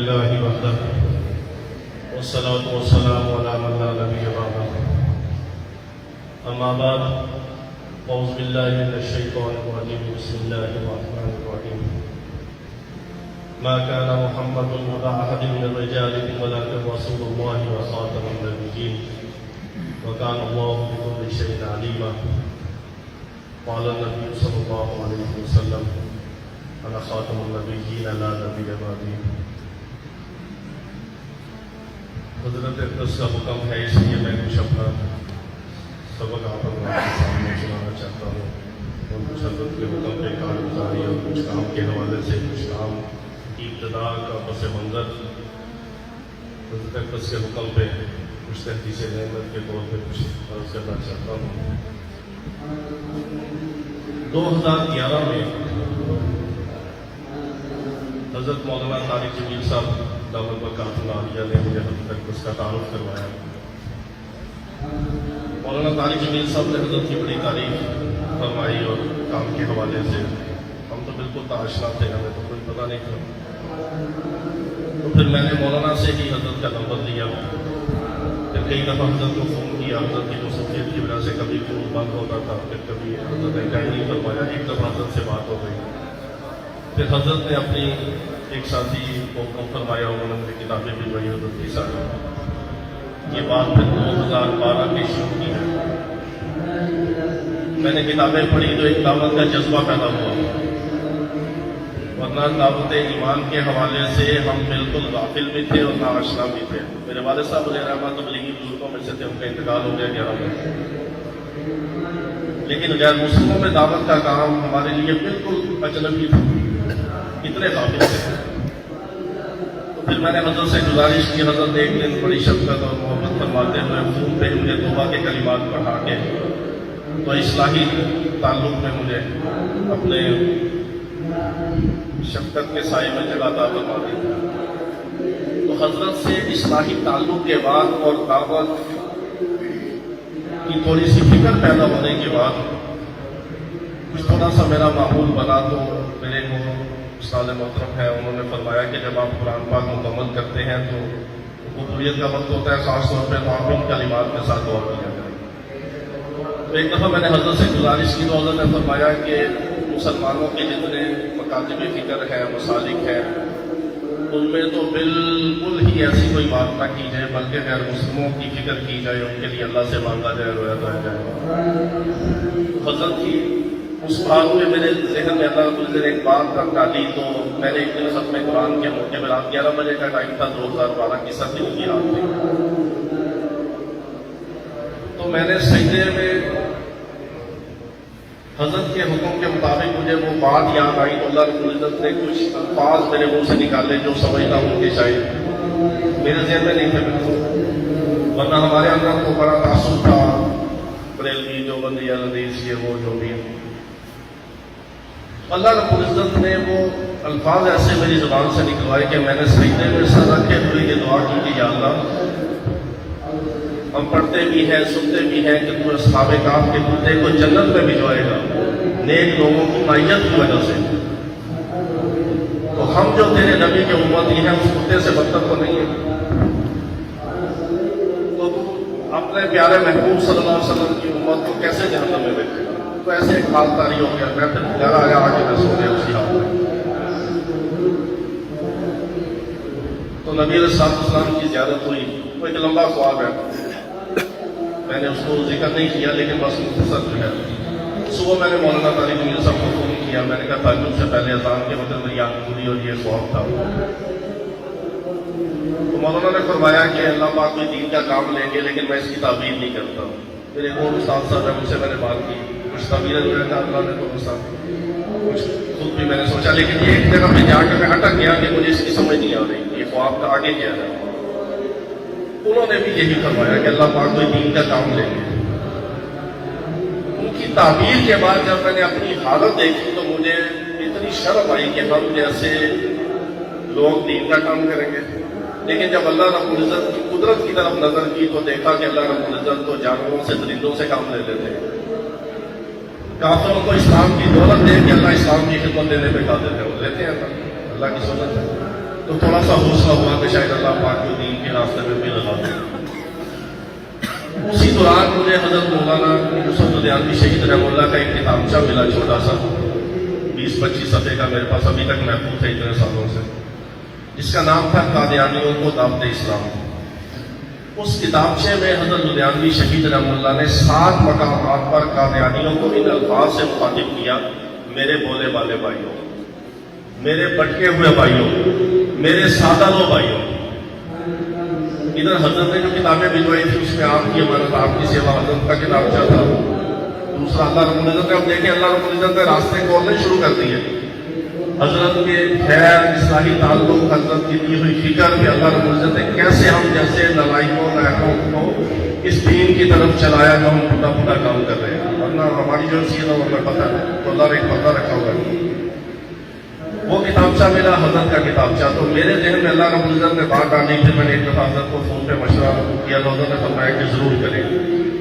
لله وحده والصلاة والسلام على من لا نبي بعده أما بعد أعوذ بالله من الشيطان الرجيم بسم الله الرحمن الرحيم ما كان محمد أبا أحد من رجالكم ولكن رسول الله وخاتم النبيين وكان الله بكل شيء عليما قال النبي صلى الله عليه وسلم أنا خاتم النبيين لا نبي بعدي. حضرت اقدس کا حکم ہے، اس لیے میں کچھ اپنا سبق آپ کے سامنے سنانا چاہتا ہوں اور کچھ حضرت کے حکم پہ کارگزاری اور کچھ کام کے حوالے سے کچھ کام کی ابتدا کا پس منظر حضرت اقدس کے حکم پہ کچھ تحدیث نعمت کے طور پہ کچھ عرض کرنا چاہتا ہوں. 2011 میں حضرت مولانا طارق جمیل صاحب دعوت برکاتہ العالیہ نے مجھے حضرت اقدس کا تعارف کروایا. مولانا طارق جمیل صاحب نے حضرت کی بڑی تعریف فرمائی اور کام کے حوالے سے ہم تو بالکل تاشنا تھے، ہمیں تو کوئی پتہ نہیں تھا. تو پھر میں نے مولانا سے ہی حضرت کا نمبر لیا، پھر کئی دفعہ حضرت کو فون کیا. حضرت کی مصروفیت کی وجہ سے کبھی فون بند ہوتا تھا، پھر کبھی حضرت نے کہیں نہیں فرمایا. ایک دفعہ حضرت سے بات ہو گئی، پھر حضرت نے اپنی ایک ساتھی کو فرمایا، انہوں نے مجھے کتابیں بھی پڑھی حضرت کی ساتھ. یہ بات پھر 2012 کی شروع کی ہے. میں نے کتابیں پڑھی تو ایک دعوت کا جذبہ پیدا ہوا، ورنہ دعوت ایمان کے حوالے سے ہم بالکل غافل بھی تھے اور ناآشنا بھی تھے. میرے والد صاحب علیہ رحمۃ تبلیغی بزرگوں میں سے تھے، ان کا انتقال ہو گیا 11 میں، لیکن غیر مسلموں میں دعوت کا کام ہمارے لیے بالکل اجنبی تھا، اتنے غافل تھے. تو پھر میں نے حضرت سے گزارش کی. حضرت ایک دن بڑی شفقت اور محبت فرماتے ہوئے فون پہ مجھے توبہ کے کلمات پڑھا کے تو اصلاحی تعلق میں مجھے اپنے شفقت کے سائے میں جگہ عطا فرما دی. تو حضرت سے اصلاحی تعلق کے بعد اور دعوت کی تھوڑی سی فکر پیدا ہونے کے بعد کچھ تھوڑا سا میرا معمول بنا. تو میرے کو استاد محترم ہے، انہوں نے فرمایا کہ جب آپ قرآن پاک مکمل کرتے ہیں تو قبولیت کا وقت ہوتا ہے، خاص طور پہ معمول کلمات کے ساتھ غور کیا جائے. تو ایک دفعہ میں نے حضرت سے گزارش کی تو حضرت نے فرمایا کہ مسلمانوں کے جتنے مکاتب فکر ہیں، مسالک ہیں، ان میں تو بالکل ہی ایسی کوئی بات نہ کی جائے، بلکہ غیر مسلموں کی فکر کی جائے، ان کے لیے اللہ سے مانگا جائے، رویا جائے. حضرت کی اس بات میں میرے ذہن میں اللہ رب العزت نے ایک بات ڈالی. تو میں نے ایک دن ختم قرآن کے موقع میں رات 11 بجے کا ٹائم تھا، 2012 کی 7 دن کی رات تھی. تو میں نے سجدے میں حضرت کے حکم کے مطابق مجھے وہ بات یاد آئی تو اللہ رب العزت نے کچھ الفاظ میرے منہ سے نکالے جو سمجھتا ہوں کہ شاید میرے ذہن میں نہیں تھے بالکل، ورنہ ہمارے اندر تو بڑا تعصب تھا، بریلوی جو بندی حدیث یہ وہ جو بھی. اللہ رب العزت نے وہ الفاظ ایسے میری زبان سے نکلوائے کہ میں نے سجدے میں سر رکھے ہوئے یہ دعا کی کہ یا اللہ، ہم پڑھتے بھی ہیں سنتے بھی ہیں کہ تو اصحاب کہف کے کتے کو جنت میں بھجوائے گا نیک لوگوں کی معیت کی وجہ سے. تو ہم جو تیرے نبی کے امتی ہیں اس کتے سے بدتر تو نہیں ہے. تو اپنے پیارے محبوب صلی اللہ علیہ وسلم کی امت کو کیسے جہنم میں بیٹھے گا؟ تو ایسے ایک حال طاری ہو گیا. میں پھر گھر آیا آگے میں سو گیا اسی حال میں. تو نبی علیہ السلام کی زیارت ہوئی. وہ ایک لمبا خواب ہے، میں نے اس کو ذکر نہیں کیا لیکن بس مختصر جو ہے. صبح میں نے مولانا طارق جمیل صاحب کو فون کیا. میں نے کہا تہجد سے پہلے اذان کے وقت میری آنکھ کھلی اور یہ خواب تھا. تو مولانا نے فرمایا کہ اللہ پاک کوئی دین کا کام لیں گے لیکن میں اس کی تعبیر نہیں کرتا. میرے ایک اور استاد صاحب ہیں، ان سے میں نے بات کی. کچھ تعبیریں جو ہے اللہ نے تو کچھ خود بھی میں نے سوچا، لیکن یہ ایک جگہ پہ جا کے میں اٹک گیا کہ مجھے اس کی سمجھ نہیں آ رہی یہ خواب کا آگے کیا ہے. انہوں نے بھی یہی فرمایا کہ اللہ پاک کوئی دین کا کام لیں گے. ان کی تعبیر کے بعد جب میں نے اپنی حالت دیکھی تو مجھے اتنی شرم آئی کہ ہم جیسے لوگ دین کا کام کریں گے. لیکن جب اللہ رب العزت کی قدرت کی طرف نظر کی تو دیکھا کہ اللہ رب العزت تو جانوروں سے درندوں سے کام لے لیتے ہیں. کافروں کو اسلام کی دولت دے کہ اللہ اسلام کی خدمت دینے پہ قادر ہے، وہ لیتے ہیں. اللہ کی سنت ہے. تو تھوڑا سا حوصلہ ہوا کہ شاید اللہ پاک کو دین کے راستے میں بھی لگا دیں۔ اسی دوران مجھے حضرت مولانا یوسف لدھیانوی شہید رحمہ اللہ کا ایک کتابچہ ملا، چھوٹا سا 20-25 صفحے کا، میرے پاس ابھی تک محفوظ ہے اتنے سالوں سے، جس کا نام تھا قادیانیوں کو دعوت اسلام۔ اس کتابچے میں حضرت لدھیانوی شہید رحمہ اللہ نے 7 مقامات پر قادیانیوں کو ان الفاظ سے مخاطب کیا: میرے بولے والے بھائیوں، میرے بٹکے ہوئے بھائیوں، میرے سادہ لو بھائیوں۔ ادھر حضرت نے جو کتابیں بھجوائی تھی اس میں آپ کی امانت، آپ کی سیوا، حضرت کا کتابچہ تھا۔ دوسرا اللہ رب العزت نے، اب دیکھیں اللہ رب العزت نے راستے کھولنے شروع کر دیے۔ حضرت کے خیر، اصلاحی تعلق، حضرت کی دی ہوئی فکر کہ اللہ رب العزت نے کیسے ہم جیسے نالائقوں نااہلوں کو اس دین کی طرف چلایا جو ہم پھوٹا پھوٹا کام کر رہے ہیں، ورنہ ہماری جو حیثیت ہے وہ ہمیں پتہ ہے، تو اللہ نے ایک پردہ رکھا ہوا ہے۔ وہ کتابچہ میرا حضرت کا کتابچہ، تو میرے ذہن میں اللہ رب العزت نے بات ڈالی۔ پھر میں نے ایک دفعہ حضرت کو فون پہ مشورہ کیا تو حضرت نے فرمایا کہ ضرور کریں۔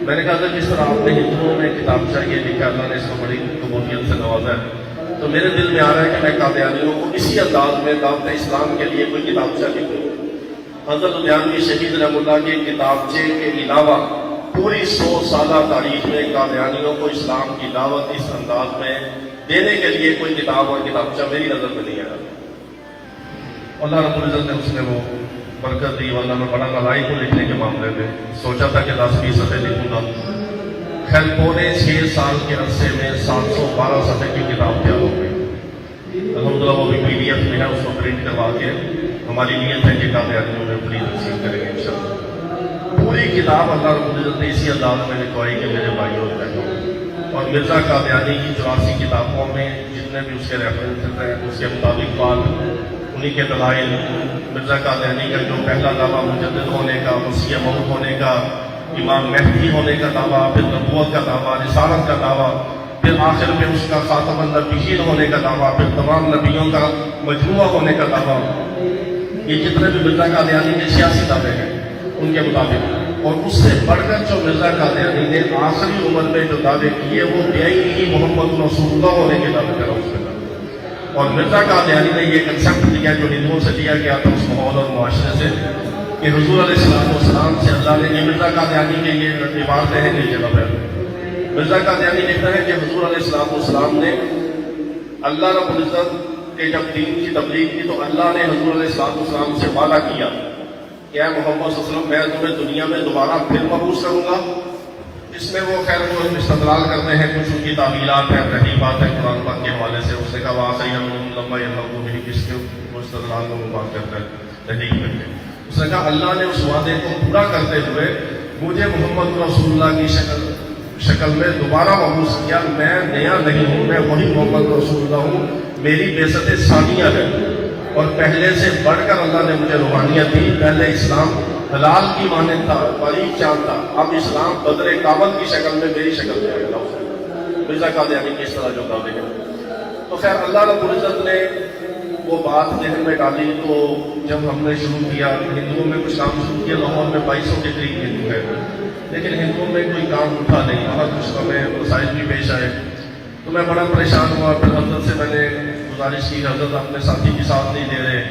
میں نے کہا حضرت جس طرح آپ نے ہندوؤں میں کتابچہ یہ لکھا، اللہ نے اس کو بڑی قبولیت سے نوازا ہے، تو میرے دل میں آ رہا ہے کہ میں قادیانیوں کو اسی انداز میں دعوت اسلام کے لیے کوئی کتابچہ لکھوں۔ حضرت لدھیانوی شہید رحمہ اللہ کے کتابچے کے علاوہ پوری 100 سالہ تاریخ میں قادیانیوں کو اسلام کی دعوت اس انداز میں دینے کے لیے کوئی کتاب اور کتابچہ میری نظر میں نہیں آیا۔ اللہ رب العزت نے اس میں وہ برکت دی، ورنہ میں بڑا نالائق ہوں لکھنے کے معاملے میں، سوچا تھا کہ 10-20 صفحے لکھوں گا۔ خیر 6.25 سال کے عرصے میں 712 صفحے کی کتاب تیار ہو گئی۔ الحمدللہ وہ بھی PDF میں ہے، اس کو پرنٹ کروا کے ہماری نیت ہے کہ قادیانیوں میں فری تقسیم کریں گے انشاءاللہ۔ پوری کتاب اللہ رب العزت نے اسی انداز میں لکھوائی کہ میرے بھائیوں اور بہنوں، اور مرزا قادیانی کی 84 کتابوں میں جتنے بھی اس کے ریفرنسز ہیں اس کے مطابق بات، انہی کے دلائل، مرزا قادیانی کا جو پہلا دعویٰ مجدد ہونے کا، مسیح موعود ہونے کا، امام مہدی ہونے کا دعویٰ، پھر نبوت کا دعویٰ، رسالت کا دعویٰ، پھر آخر میں اس کا خاتم النبیین ہونے کا دعویٰ، پھر تمام نبیوں کا مجموعہ ہونے کا دعویٰ، یہ جتنے بھی مرزا قادیانی کے 86 دعوے ہیں ان کے مطابق، اور اس سے بڑھ کر جو مرزا قادیانی نے آخری عمر میں جو دعوے کیے وہ بے محمد رسول اللہ ہونے کے دعوے کرا اس میں۔ اور مرزا قادیانی نے یہ کنسیپٹ دیا جو ہندوؤں سے دیا گیا تھا اس ماحول اور معاشرے سے، کہ حضور علیہ السلام سے اللہ نے، یہ مرزا قادیانی کے یہ عبارتیں ہیں یہ جگہ پر، مرزا قادیانی لکھتا ہے کہ حضور علیہ السلام نے، اللہ رب العزت کے جب دین کی تبلیغ کی تو اللہ نے حضور علیہ السلام سے وعدہ کیا کہ اے محمد صلی اللہ علیہ وسلم میں تمہیں دنیا میں دوبارہ پھر مبعوث کروں گا۔ اس میں وہ خیر وہ استدلال کرتے ہیں، کچھ ان کی تعویلات ہیں، تحریفات ہیں قرآن پاک کے حوالے سے۔ اس نے کہا واقعی لمبا یہ لوگ بھی کس کے وہ استدلال کو بات کرتا ہے تحریف کر کے۔ اس نے کہا اللہ نے اس وعدے کو پورا کرتے ہوئے مجھے محمد رسول اللہ کی شکل میں دوبارہ مبعوث کیا۔ میں نیا نہیں ہوں، میں وہی محمد رسول اللہ ہوں، میری بعثت ثانیہ ہے، اور پہلے سے بڑھ کر اللہ نے مجھے روحانیت دی۔ پہلے اسلام حلال کی مانند تھا، باریک چاند تھا، اب اسلام بدر کامل کی شکل میں میری شکل میں آئے گا۔ مرزا قادیانی کی اس طرح جو دعوے ہیں، تو خیر اللہ رب العزت نے وہ بات ذہن میں ڈالی۔ تو جب ہم نے شروع کیا ہندوؤں میں کچھ کام شروع کیا، لاہور میں 2200 کے قریب ہندو ہیں، لیکن ہندوؤں میں کوئی کام اٹھا نہیں، وہاں کچھ ہمیں مسائل بھی پیش آئے، تو میں بڑا پریشان ہوا۔ پھر حضرت سے میں نے گزارش کی، حضرت اپنے ساتھی کی ساتھ نہیں دے رہے،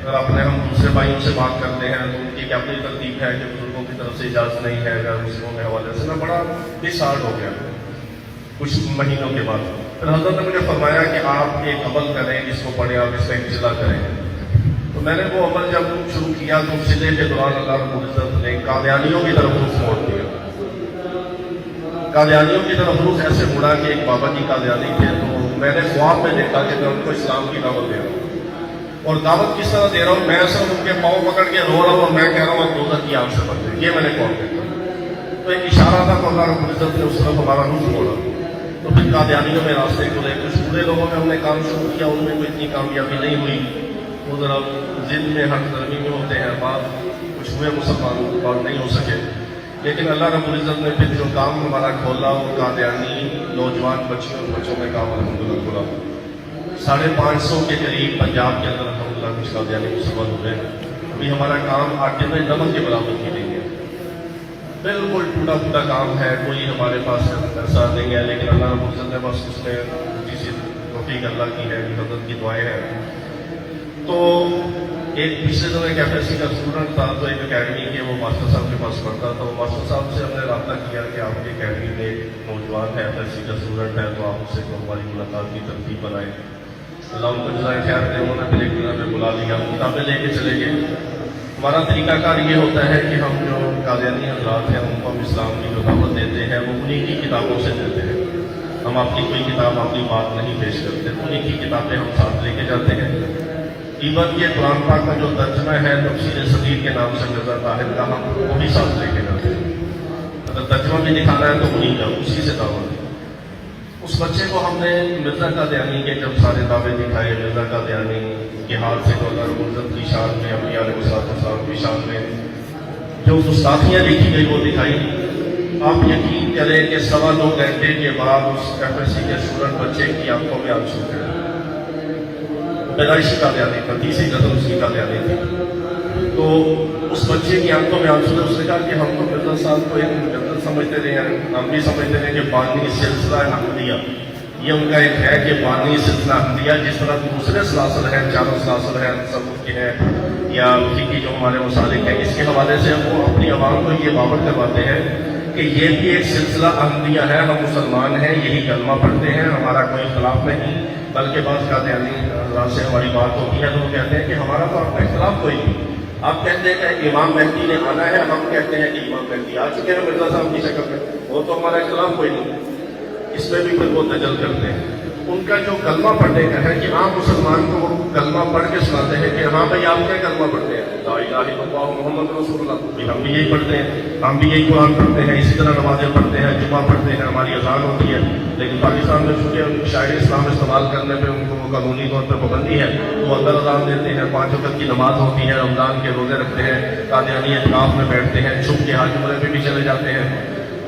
اگر اپنے ہم دوسرے بھائیوں سے بات کرتے ہیں تو ان کی کیا اپنی ترتیب ہے کہ بزرگوں کی طرف سے اجازت نہیں ہے اگر مسلموں کے حوالے سے۔ میں بڑا ڈسہارٹ ہو گیا کچھ مہینوں کے بعد۔ پھر حضرت نے مجھے فرمایا کہ آپ ایک عمل کریں، اس کو پڑھیں، آپ اس کا ابتدا کریں۔ تو میں نے وہ عمل جب شروع کیا تو ابتدے کے دوران اللہ رب العزت نے قادیانیوں کی طرف رخ موڑ دیا۔ قادیانیوں کی طرف رخ ایسے مڑا کہ ایک بابا جی قادیانی تھے، تو میں نے خواب میں دیکھا کہ میں ان کو اسلام کی دعوت دے رہا ہوں، اور دعوت کس طرح دے رہا ہوں، میں صرف ان کے پاؤں پکڑ کے رو رہا ہوں اور میں کہہ رہا ہوں اب دوزخ کی آگ سے بچ جائے، یہ میں نے خواب دیکھا۔ تو ایک اشارہ تھا تو اللہ رب العزت نے اس طرف ہمارا رخ موڑا۔ تو پھر قادیانیوں میں راستے کھلے، کچھ پورے لوگوں میں ہم نے کام شروع کیا، ان میں کوئی اتنی کامیابی نہیں ہوئی، وہ ذرا ضد میں ہر درمی میں ہوتے ہیں، بعد کچھ ہوئے مسلمان بات نہیں ہو سکے۔ لیکن اللہ رب العزت نے پھر جو کام ہمارا کھولا وہ قادیانی نوجوان بچیوں اور بچوں میں کام الحمدللہ کھولا۔ 550 کے قریب پنجاب کے اندر الحمدللہ کچھ قادیانی مسلمان ہوئے۔ ابھی ہمارا کام آٹے میں نمک کے برابر کی نہیں ہے، بالکل ٹوٹا پھوٹا کام ہے، کوئی ہمارے پاس ایسا نہیں ہے، لیکن اللہ رب العزت نے بس اس میں کسی توفیق اللہ کی ہے، حضرت کی دعائیں ہیں۔ تو ایک پچھلے دنوں ایک ایف ایس سی کا اسٹوڈنٹ تھا، تو ایک اکیڈمی کے وہ ماسٹر صاحب کے پاس پڑھتا تھا. وہ ماسٹر صاحب سے ہم نے رابطہ کیا کہ آپ کی اکیڈمی میں ایک نوجوان ہے، ایف ایس سی کا اسٹوڈنٹ ہے، تو آپ اس سے ہماری ملاقات کی ترتیب بنائیں. اللہ ان کو جزائے خیر دے. انہوں نے پھر ایک دن ہمیں بلا لیا، کتابیں لے کے چلے گئے. ہمارا طریقہ کار یہ ہوتا ہے کہ ہم جو قادیانی حضرات ہیں ان کو ہم اسلام کی جو دعوت دیتے ہیں وہ انہیں کی کتابوں سے دیتے ہیں. ہم اپنی کوئی کتاب اپنی بات نہیں پیش کرتے، انہیں کی کتابیں ہم ساتھ لے کے جاتے ہیں. ایون یہ قرآن پاک کا جو ترجمہ ہے تفسیر صغیر کے نام سے مرزا طاہر کا، ہم وہ بھی ساتھ لے کے جاتے ہیں. اگر ترجمہ بھی دکھانا ہے تو انہیں کا، اسی سے دعوت دی. اس بچے کو ہم نے مرزا قادیانی کے جب سارے دعوے دکھائے، مرزا قادیانی کے ہاتھ سے عزت کی شان میں، انبیاء علیہ السلام کی شان میں جو گستاخیاں لکھی گئی وہ دکھائی. آپ یقین کریں کہ 2.25 گھنٹے کے بعد اس ایف ایس سی کے اسٹوڈنٹ بچے کی آنکھوں میں آنسو تھے. پیدائشی قادیانی تھا، 30 قدم اس کی قادیانی تھی. تو اس بچے کی آنکھوں میں آنسو تھے. اس نے کہا کہ ہم تو مرزا صاحب کو ایک مجدد سمجھتے رہے ہیں، ہم بھی سمجھتے رہے کہ بانی سلسلہ احمدیہ یہ ان کا ایک ہے کہ بانی سلسلہ احمدیہ جس طرح دوسرے سلاسل ہیں، چاروں سلاسل ہیں، تصوف کے ہیں یا فقہی جو ہمارے مسالک ہیں، اس کے حوالے سے وہ اپنی عوام کو یہ باور کرواتے ہیں کہ یہ بھی ایک سلسلہ احمدیہ ہے، ہم مسلمان ہیں، یہی کلمہ پڑھتے ہیں، ہمارا کوئی اختلاف نہیں. بلکہ بعض قادیانی حضرات سے ہماری بات ہوتی ہے تو وہ کہتے ہیں کہ ہمارا تو آپ کا اختلاف کوئی نہیں. آپ کہتے ہیں کہ امام مہدی نے آنا ہے، ہم کہتے ہیں کہ امام مہدی آ چکے ہیں مرزا صاحب کی شکل میں، وہ تو ہمارا اختلاف کوئی نہیں. اس میں بھی پھر وہ دجل کرتے ہیں. ان کا جو کلمہ پڑھنے کا ہے کہ عام مسلمان کو وہ کلمہ پڑھ کے سناتے ہیں کہ ہاں بھائی آپ کیا کلمہ پڑھتے ہیں؟ لا الہ الا اللہ محمد رسول اللہ. ہم بھی یہی پڑھتے ہیں، ہم بھی یہی قرآن پڑھتے ہیں، اسی طرح نمازیں پڑھتے ہیں، جمعہ پڑھتے ہیں، ہماری اذان ہوتی ہے. لیکن پاکستان میں چونکہ شاعر اسلام استعمال کرنے پہ ان کو قانونی طور پر پابندی ہے، وہ اندر اذان دیتے ہیں، 5 وقت کی نماز ہوتی ہے، رمضان کے روزے رکھتے ہیں، قادیانی اعتکاف میں بیٹھتے ہیں، چھپ کے حج عمرے پہ بھی چلے جاتے ہیں.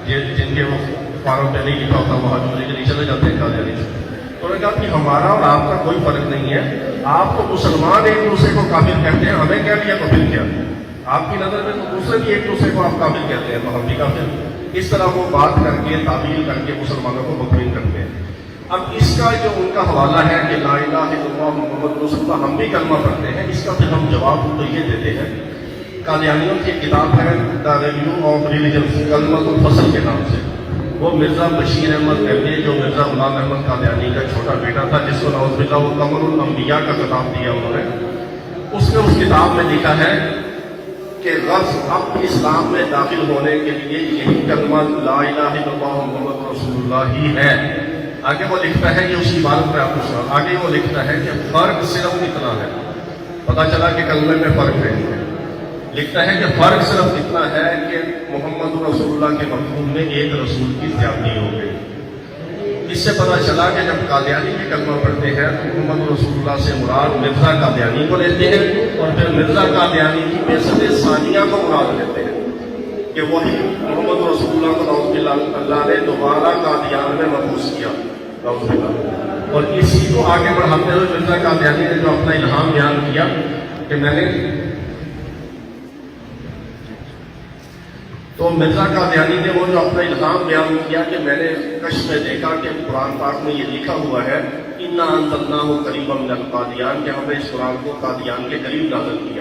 جن کے وہ فارم پہ نہیں لکھا ہوتا وہ حج عمرے کے لیے چلے جاتے ہیں قادیانی سے. تو انہوں نے کہا کہ ہمارا اور آپ کا کوئی فرق نہیں ہے. آپ تو مسلمان ایک دوسرے کو کافر کہتے ہیں، ہمیں کہہ لیا تو پھر کیا؟ آپ کی نظر میں تو دوسرے بھی ایک دوسرے کو آپ کافر کہتے ہیں تو ہم بھی کافر. اس طرح وہ بات کر کے تعبیر کر کے مسلمانوں کو مطمئن کرتے ہیں. اب اس کا جو ان کا حوالہ ہے کہ لا الہ الا اللہ محمد رسول اللہ، ہم بھی کلمہ پڑھتے ہیں، اس کا پھر ہم جواب تو یہ دیتے ہیں. قادیانیوں کی کتاب ہے دا ریویو آف ریلیجنس، کلمۃ الفصل کے نام سے. وہ مرزا بشیر احمد مہدی جو مرزا غلام احمد قادیانی کا چھوٹا بیٹا تھا جس کو نعوذ باللہ وہ قمر الانبیاء کا خطاب دیا انہوں نے، اس نے اس کتاب میں لکھا ہے کہ غرض اب اسلام میں داخل ہونے کے لیے یہی کلمہ لا الہ الا اللہ محمد رسول اللہ ہی ہے. آگے وہ لکھتا ہے کہ اس عبارت میں آپ کو سنا، آگے وہ لکھتا ہے کہ فرق صرف اتنا ہے. پتہ چلا کہ کلمے میں فرق ہے. لکھتا ہے کہ فرق صرف اتنا ہے کہ محمد رسول اللہ کے مفہوم میں ایک رسول کی زیادتی ہو گئی. اس سے پتہ چلا کہ جب قادیانی کے کلمہ پڑھتے ہیں تو محمد رسول اللہ سے مراد مرزا قادیانی کو لیتے ہیں اور پھر مرزا قادیانی کی بعثت ثانیہ کو مراد لیتے ہیں کہ وہی محمد رسول اللہ کو نعوذ باللہ اللہ نے دوبارہ قادیان میں مبعوث کیا نعوذ باللہ. اور اسی کو آگے بڑھاتے ہوئے مرزا قادیانی نے جو اپنا الہام بیان کیا کہ میں نے تو مرزا قادیانی نے وہ جو اپنا الہام بیان کیا کہ میں نے کشف میں دیکھا کہ قرآن پاک میں یہ لکھا ہوا ہے اِنَّا أَنزَلْنَاهُ قَرِيبًا مِنَ الْقَادِیان کہ ہم نے اس قرآن کو قادیان کے قریب نازل کیا.